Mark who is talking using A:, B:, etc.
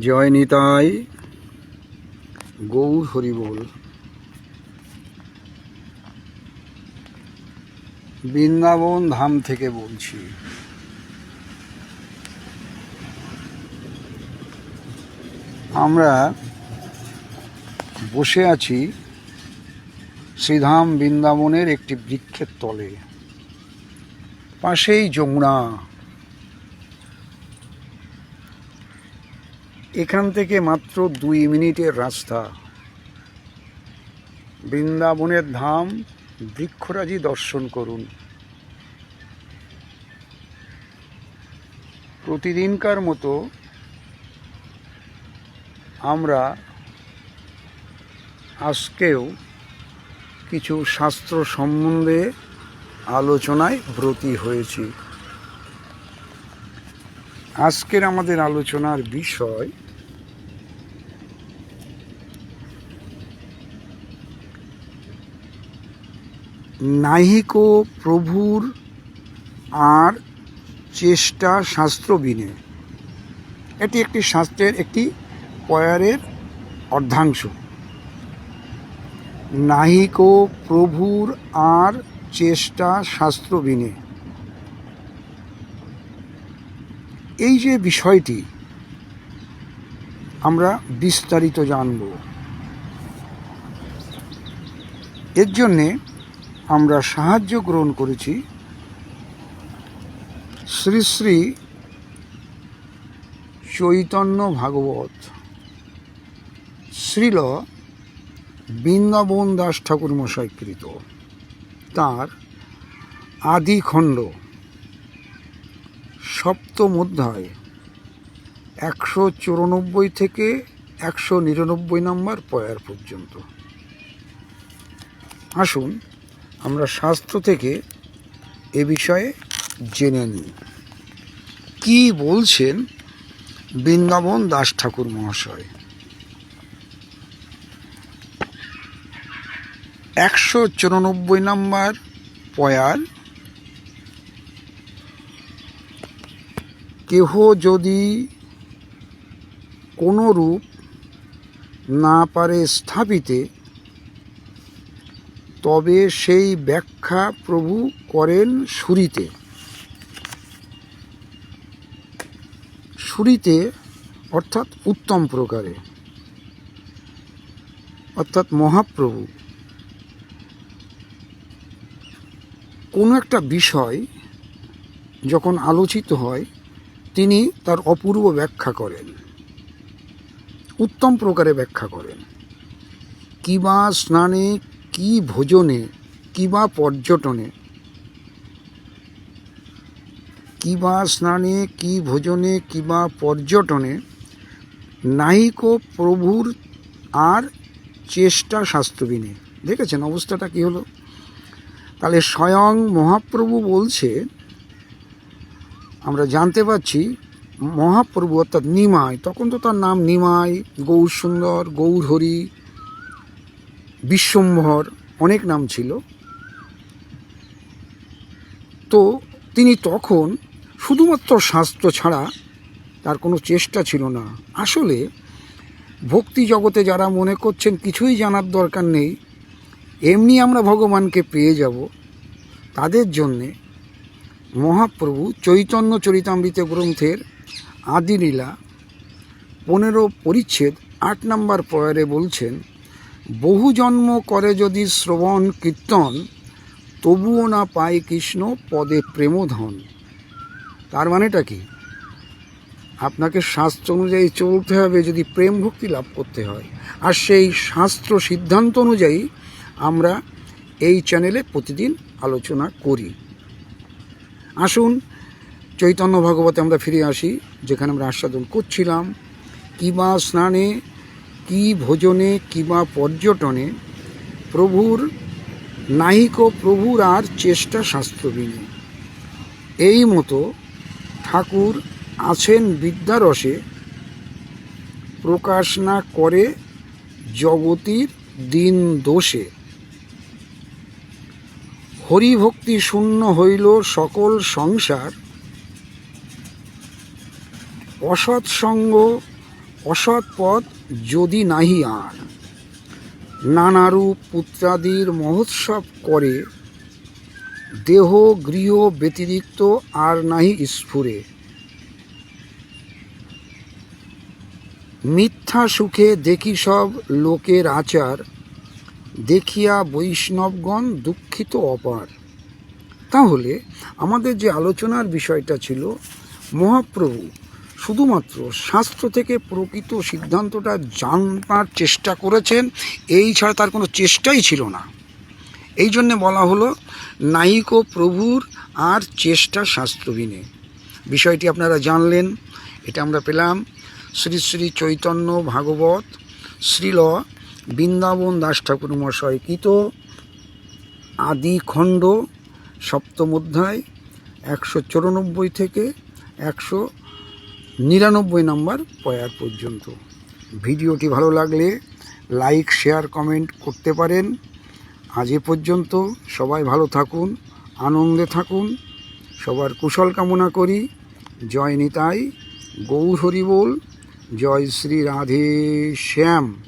A: জয় নিতাই, গৌর হরি বল। বৃন্দাবন ধাম থেকে বলছি। আমরা বসে আছি শ্রীধাম বৃন্দাবনের একটি বৃক্ষের তলে, পাশেই যমুনা। এখান থেকে মাত্র 2 মিনিটের রাস্তা। বৃন্দাবনের ধাম বৃক্ষরাজি দর্শন করুন। প্রতিদিনকার মতো আমরা আজকেও কিছু শাস্ত্র সম্বন্ধে আলোচনায় ব্রতী হয়েছি। আজকের আমাদের আলোচনার বিষয় নাহিকো প্রভুর আর চেষ্টা শাস্ত্র বিনে। এটি একটি শাস্ত্রের একটি পয়ারের অর্ধাংশ। নাহিকো প্রভুর আর চেষ্টা শাস্ত্র বিনে, এই যে বিষয়টি আমরা বিস্তারিত জানব। এর জন্যে আমরা সাহায্য গ্রহণ করেছি শ্রী শ্রী চৈতন্য ভাগবত শ্রীল বৃন্দাবন দাস ঠাকুর মশাইকৃত তাঁর আদিখণ্ড সপ্তম অধ্যায় 194 থেকে 199 নম্বর পয়ার পর্যন্ত। আসুন আমরা শাস্ত্র থেকে এ বিষয়ে জেনে নিই কি বলছেন বৃন্দাবন দাস ঠাকুর মহাশয়। 194 নম্বর পয়ার। কেহ যদি কোনো রূপ না পারে স্থাপিতে, তবে সেই ব্যাখ্যা প্রভু করেন সুরিতে। সুরিতে অর্থাৎ উত্তম প্রকারে, অর্থাৎ মহাপ্রভু কোনো একটা বিষয় যখন আলোচিত হয়, তিনি তার অপূর্ব ব্যাখ্যা করেন, উত্তম প্রকারে ব্যাখ্যা করেন। কিবা স্নানে, কি ভোজনে, কিবা পর্যটনে, কিবা স্নানে, কি ভোজনে, কিবা পর্যটনে, নাহিকো প্রভুর আর চেষ্টা শাস্ত্রবিনে। দেখেছেন অবস্থাটা কি হলো? তাহলে স্বয়ং মহাপ্রভু বলছে, আমরা জানতে পারছি মহাপ্রভু অর্থাৎ নিমাই, তখন তো তার নাম নিমাই, গৌর সুন্দর, গৌর হরি, বিশ্বম্ভর, অনেক নাম ছিল। তো তিনি তখন শুধুমাত্র শাস্ত্র ছাড়া তার কোনো চেষ্টা ছিল না। আসলে ভক্তি জগতে যারা মনে করছেন কিছুই জানার দরকার নেই, এমনি আমরা ভগবানকে পেয়ে যাব, তাদের জন্যে মহাপ্রভু চৈতন্য চরিতামৃত গ্রন্থের আদিলীলা 15 পরিচ্ছেদ 8 নম্বর পয়ারে বলছেন, বহু জন্ম করে যদি শ্রবণ কীর্তন, তবুও না পায় কৃষ্ণ পদে প্রেমধন। তার মানেটা কি? আপনাকে শাস্ত্র অনুযায়ী চলতে হবে যদি প্রেম ভক্তি লাভ করতে হয়। আর সেই শাস্ত্র সিদ্ধান্ত অনুযায়ী আমরা এই চ্যানেলে প্রতিদিন আলোচনা করি। আসুন চৈতন্য ভাগবতে আমরা ফিরে আসি, যেখানে আমরা আস্বাদন করছিলাম। কিবা স্নানে, কি ভোজনে, কিবা পর্যটনে, প্রভুর নাহিকো প্রভুর আর চেষ্টা শাস্ত্রবিনে। এই মতো ঠাকুর আছেন বিদ্যারসে, প্রকাশ না করে জগতির দিন দোষে। হরিভক্তি শূন্য হইল সকল সংসার, অসৎসঙ্গ অসৎ পথ যদি নাহি আর, নানারূপ পুত্রাদির মহোৎসব করে, দেহ গৃহ ব্যতিরিক্ত আর নাহি স্ফুরে। মিথ্যা সুখে দেখি সব লোকের আচার, দেখিয়া বৈষ্ণবগণ দুঃখিত অপার। তাহলে আমাদের যে আলোচনার বিষয়টা ছিল, মহাপ্রভু শুধুমাত্র শাস্ত্র থেকে প্রকৃত সিদ্ধান্তটা জানবার চেষ্টা করেছেন, এই ছাড়া তার কোনো চেষ্টাই ছিল না। এই জন্যে বলা হলো নাইক প্রভুর আর চেষ্টা শাস্ত্রবিনে। বিষয়টি আপনারা জানলেন। এটা আমরা পেলাম শ্রী শ্রী চৈতন্য ভাগবত শ্রীল বৃন্দাবন দাস ঠাকুর মশায় কৃত আদি খণ্ড সপ্তম অধ্যায় 194 থেকে 199 নম্বর পয়ার পর্যন্ত। ভিডিওটি ভালো লাগলে লাইক শেয়ার কমেন্ট করতে পারেন। আজ এ পর্যন্ত। সবাই ভালো থাকুন, আনন্দে থাকুন, সবার কুশল কামনা করি। জয় নিতাই, গৌর হরি বল, জয় শ্রী রাধে শ্যাম।